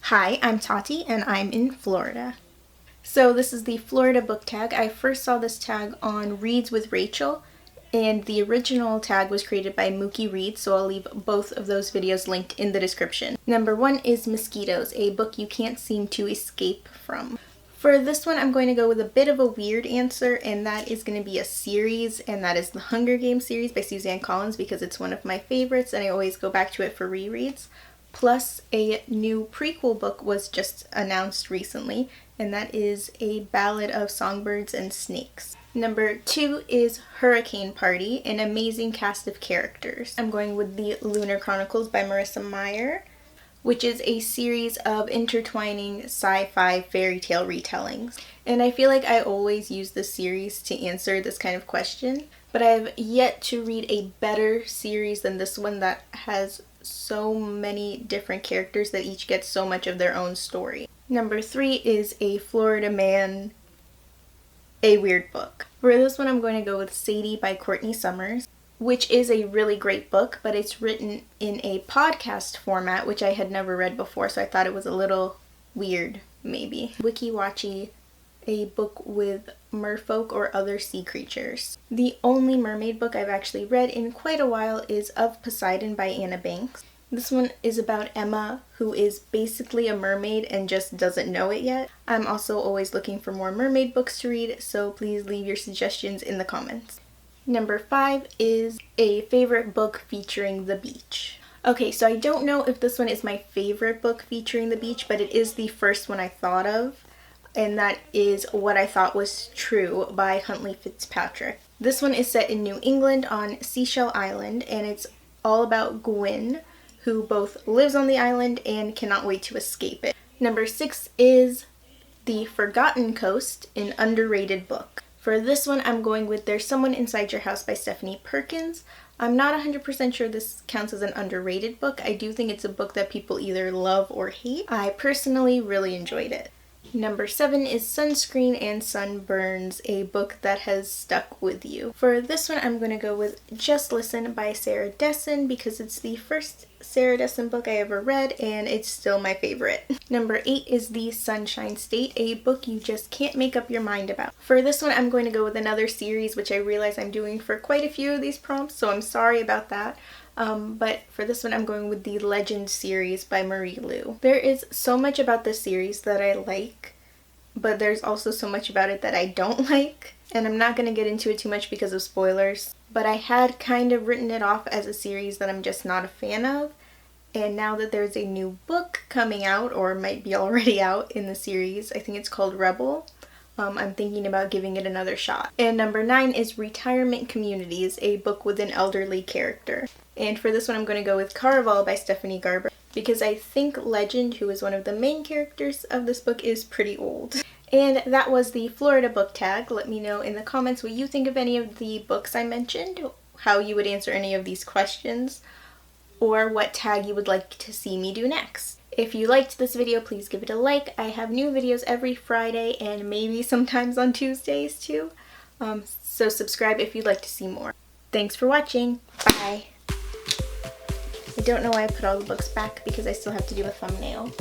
Hi, I'm Tati and I'm in Florida. So this is the Florida book tag. I first saw this tag on Reads with Rachel, and the original tag was created by MookieReads, so I'll leave both of those videos linked in the description. Number 1 is Mosquitoes, a book you can't seem to escape from. For this one, I'm going to go with a bit of a weird answer, and that is going to be a series, and that is the Hunger Games series by Suzanne Collins because it's one of my favorites and I always go back to it for rereads. Plus, a new prequel book was just announced recently, and that is A Ballad of Songbirds and Snakes. Number 2 is Hurricane Party, an amazing cast of characters. I'm going with the Lunar Chronicles by Marissa Meyer, which is a series of intertwining sci-fi fairy tale retellings. And I feel like I always use this series to answer this kind of question, but I have yet to read a better series than this one that has so many different characters that each get so much of their own story. Number 3 is A Florida Man, a weird book. For this one, I'm going to go with Sadie by Courtney Summers, which is a really great book, but it's written in a podcast format, which I had never read before, so I thought it was a little weird, maybe. Wiki Watchy, a book with merfolk or other sea creatures. The only mermaid book I've actually read in quite a while is Of Poseidon by Anna Banks. This one is about Emma, who is basically a mermaid and just doesn't know it yet. I'm also always looking for more mermaid books to read, so please leave your suggestions in the comments. Number 5 is a favorite book featuring the beach. Okay, so I don't know if this one is my favorite book featuring the beach, but it is the first one I thought of, and that is What I Thought Was True by Huntley Fitzpatrick. This one is set in New England on Seashell Island, and it's all about Gwyn, who both lives on the island and cannot wait to escape it. Number 6 is The Forgotten Coast, an underrated book. For this one, I'm going with There's Someone Inside Your House by Stephanie Perkins. I'm not 100% sure this counts as an underrated book. I do think it's a book that people either love or hate. I personally really enjoyed it. Number 7 is Sunscreen and Sunburns, a book that has stuck with you. For this one, I'm going to go with Just Listen by Sarah Dessen because it's the first Sarah Dessen book I ever read and it's still my favorite. Number 8 is The Sunshine State, a book you just can't make up your mind about. For this one, I'm going to go with another series, which I realize I'm doing for quite a few of these prompts, so I'm sorry about that. But for this one, I'm going with the Legend series by Marie Lu. There is so much about this series that I like, but there's also so much about it that I don't like, and I'm not going to get into it too much because of spoilers. But I had kind of written it off as a series that I'm just not a fan of, and now that there's a new book coming out, or might be already out in the series, I think it's called Rebel, I'm thinking about giving it another shot. And number 9 is Retirement Communities, a book with an elderly character. And for this one, I'm going to go with Caraval by Stephanie Garber because I think Legend, who is one of the main characters of this book, is pretty old. And that was the Florida book tag. Let me know in the comments what you think of any of the books I mentioned, how you would answer any of these questions, or what tag you would like to see me do next. If you liked this video, please give it a like. I have new videos every Friday and maybe sometimes on Tuesdays too. So subscribe if you'd like to see more. Thanks for watching. Bye. I don't know why I put all the books back because I still have to do a thumbnail.